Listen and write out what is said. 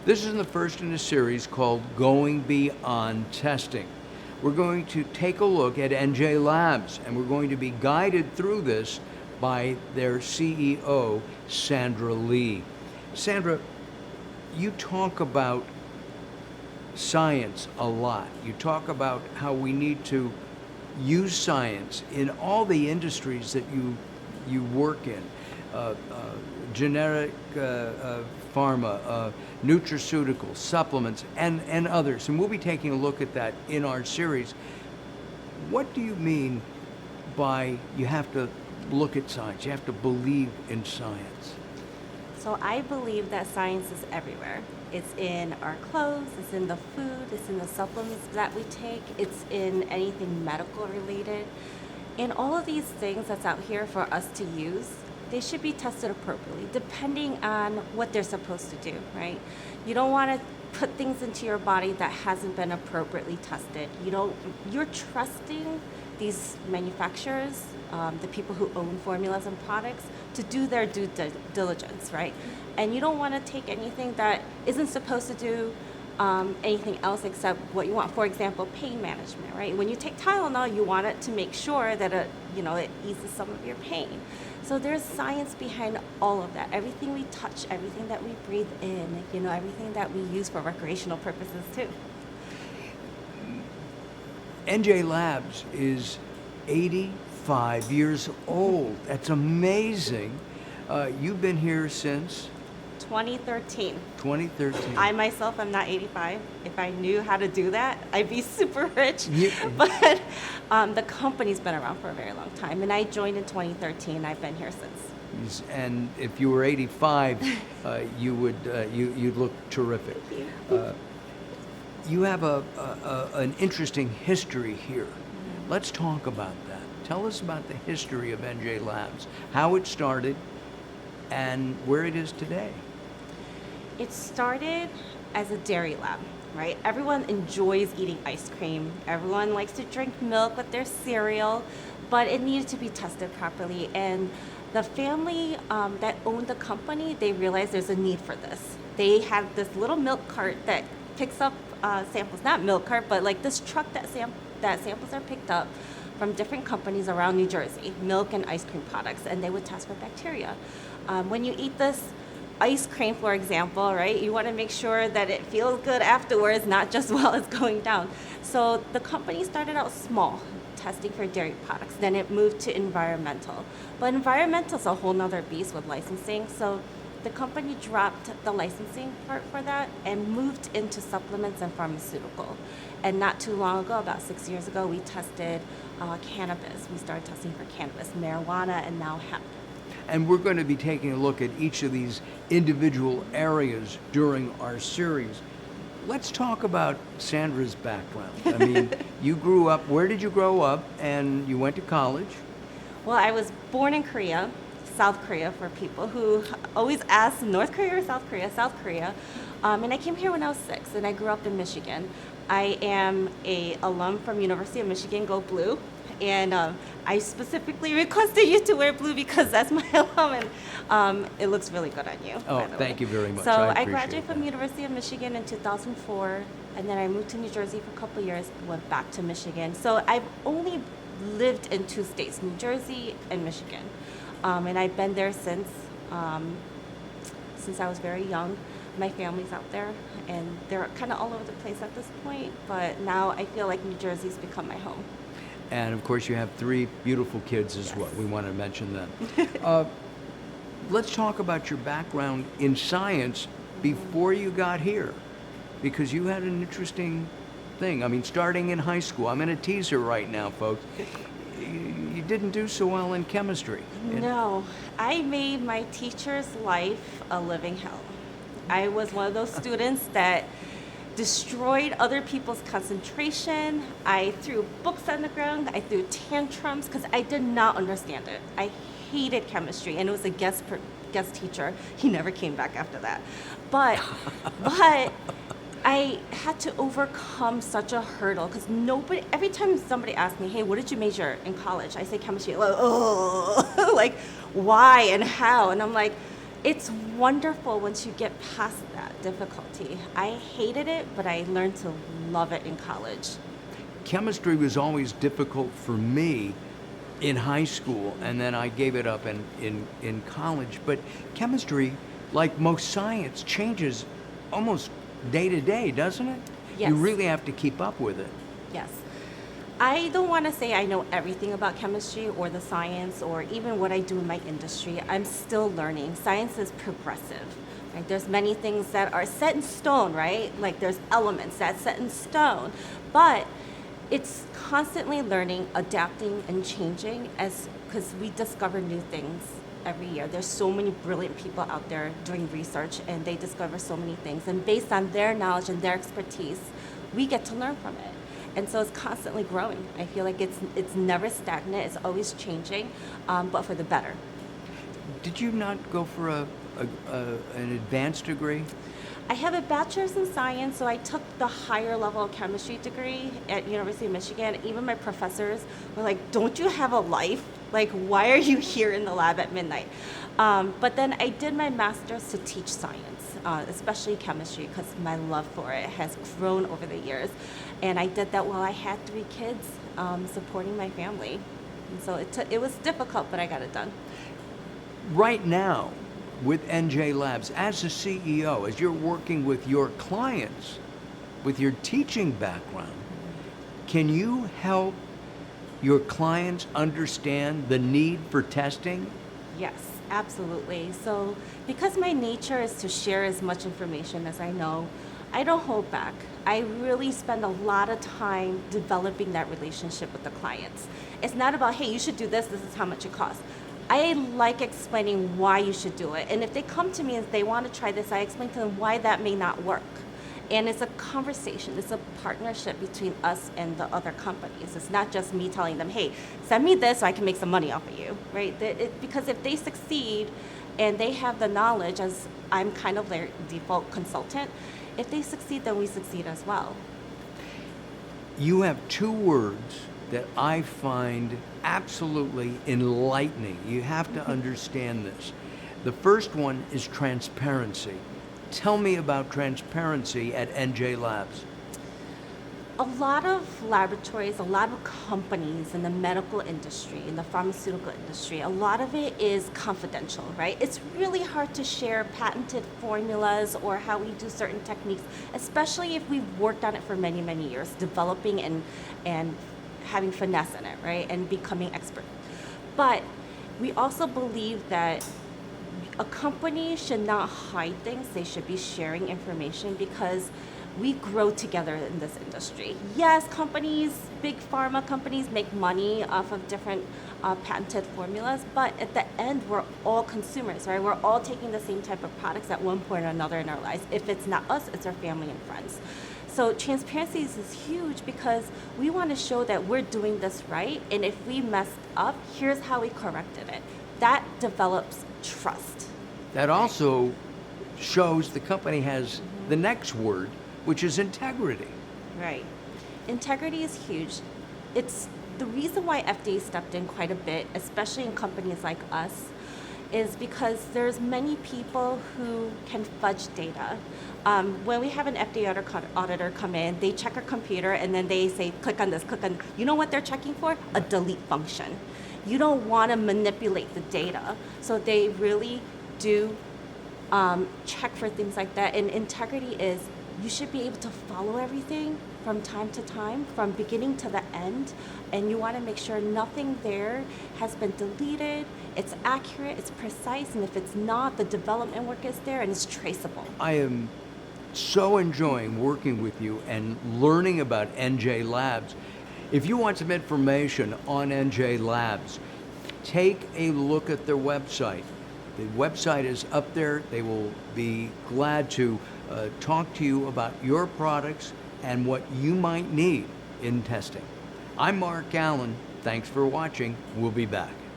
This is the first in a series called Going Beyond Testing. We're going to take a look at NJ Labs, and we're going to be guided through this by their CEO, Sandra Lee. Sandra, you talk about science a lot. You talk about how we need to use science in all the industries that you work in. Generic pharma, nutraceuticals, supplements, and others. And we'll be taking a look at that in our series. What do you mean by you have to look at science, you have to believe in science? So I believe that science is everywhere. It's in our clothes, it's in the food, it's in the supplements that we take, it's in anything medical related. And all of these things that's out here for us to use, they should be tested appropriately, depending on what they're supposed to do, right? You don't want to put things into your body that hasn't been appropriately tested. You're trusting these manufacturers, the people who own formulas and products, to do their due diligence, right? And you don't want to take anything that isn't supposed to do anything else except what you want. For example, pain management, right? When you take Tylenol, you want it to make sure that it eases some of your pain. So there's science behind all of that. Everything we touch, everything that we breathe in, everything that we use for recreational purposes too. NJ Labs is 85 years old. That's amazing. You've been here since 2013. 2013. I myself am not 85. If I knew how to do that, I'd be super rich. But the company's been around for a very long time, and I joined in 2013. I've been here since. And if you were 85, you'd look terrific. You have an interesting history here. Let's talk about that. Tell us about the history of NJ Labs, how it started, and where it is today. It started as a dairy lab, right? Everyone enjoys eating ice cream. Everyone likes to drink milk with their cereal, but it needed to be tested properly. And the family that owned the company, they realized there's a need for this. They had this little milk cart that picks up samples, not milk cart, but like this truck that samples are picked up from different companies around New Jersey, milk and ice cream products, and they would test for bacteria. When you eat this ice cream, for example, right, you want to make sure that it feels good afterwards, not just while it's going down. So the company started out small, testing for dairy products. Then it moved to environmental. But environmental is a whole nother beast with licensing. So the company dropped the licensing part for that and moved into supplements and pharmaceutical. And not too long ago, about 6 years ago, we tested cannabis. We started testing for cannabis, marijuana, and now hemp. And we're going to be taking a look at each of these individual areas during our series. Let's talk about Sandra's background. I mean, you grew up, where did you grow up? And you went to college? Well, I was born in Korea, South Korea for people who always ask North Korea or South Korea, South Korea. And I came here when I was 6, and I grew up in Michigan. I am an alum from University of Michigan, go Blue. And I specifically requested you to wear blue because that's my alum, and it looks really good on you. Oh, thank you very much. So I graduated that. from University of Michigan in 2004, and then I moved to New Jersey for a couple of years, went back to Michigan. So I've only lived in 2 states, New Jersey and Michigan, and I've been there since I was very young. My family's out there, and they're kind of all over the place at this point, but now I feel like New Jersey's become my home. And of course, you have 3 beautiful kids as well. We want to mention them. Let's talk about your background in science before you got here, because you had an interesting thing. I mean, starting in high school, I'm in a teaser right now, folks. You didn't do so well in chemistry. No, I made my teacher's life a living hell. I was one of those students that destroyed other people's concentration. I threw books on the ground. I threw tantrums because I did not understand it. I hated chemistry, and it was a guest teacher. He never came back after that. But I had to overcome such a hurdle because every time somebody asked me, hey, what did you major in college? I say chemistry. Like, oh, like, why and how? And I'm like, It's wonderful once you get past that difficulty. I hated it, but I learned to love it in college. Chemistry was always difficult for me in high school, and then I gave it up in college. But chemistry, like most science, changes almost day to day, doesn't it? Yes. You really have to keep up with it. Yes. I don't want to say I know everything about chemistry or the science or even what I do in my industry. I'm still learning. Science is progressive. Right? There's many things that are set in stone, right? Like there's elements that's set in stone. But it's constantly learning, adapting, and changing as because we discover new things every year. There's so many brilliant people out there doing research, and they discover so many things. And based on their knowledge and their expertise, we get to learn from it. And so it's constantly growing. I feel like it's never stagnant. It's always changing, but for the better. Did you not go for an advanced degree? I have a bachelor's in science, so I took the higher level chemistry degree at University of Michigan. Even my professors were like, "Don't you have a life? Like, why are you here in the lab at midnight?" But then I did my master's to teach science, especially chemistry, because my love for it has grown over the years. And I did that while I had 3 kids, supporting my family. And so it was difficult, but I got it done. Right now, with NJ Labs, as a CEO, as you're working with your clients, with your teaching background, can you help your clients understand the need for testing? Yes, absolutely. So because my nature is to share as much information as I know, I don't hold back. I really spend a lot of time developing that relationship with the clients. It's not about, hey, you should do this is how much it costs. I like explaining why you should do it. And if they come to me and they want to try this, I explain to them why that may not work. And it's a conversation, it's a partnership between us and the other companies. It's not just me telling them, hey, send me this so I can make some money off of you, right? Because if they succeed and they have the knowledge, as I'm kind of their default consultant, if they succeed, then we succeed as well. You have 2 words that I find absolutely enlightening. You have to understand this. The first one is transparency. Tell me about transparency at NJ Labs. A lot of laboratories, a lot of companies in the medical industry, in the pharmaceutical industry, a lot of it is confidential, right? It's really hard to share patented formulas or how we do certain techniques, especially if we've worked on it for many, many years, developing and having finesse in it, right? And becoming expert. But we also believe that a company should not hide things. They should be sharing information because we grow together in this industry. Yes, companies, big pharma companies make money off of different patented formulas, but at the end, we're all consumers, right? We're all taking the same type of products at one point or another in our lives. If it's not us, it's our family and friends. So transparency is huge because we want to show that we're doing this right, and if we messed up, here's how we corrected it. That develops trust. That also shows the company has the next word, which is integrity. Right. Integrity is huge. It's the reason why FDA stepped in quite a bit, especially in companies like us, is because there's many people who can fudge data. When we have an FDA auditor come in, they check our computer and then they say, click on this, click on, you know what they're checking for? A delete function. You don't want to manipulate the data. So they really do check for things like that. And integrity is, you should be able to follow everything from time to time, from beginning to the end, and you want to make sure nothing there has been deleted, it's accurate, it's precise, and if it's not, the development work is there and it's traceable. I am so enjoying working with you and learning about NJ Labs. If you want some information on NJ Labs, take a look at their website. The website is up there. They will be glad to talk to you about your products and what you might need in testing. I'm Mark Allen. Thanks for watching. We'll be back.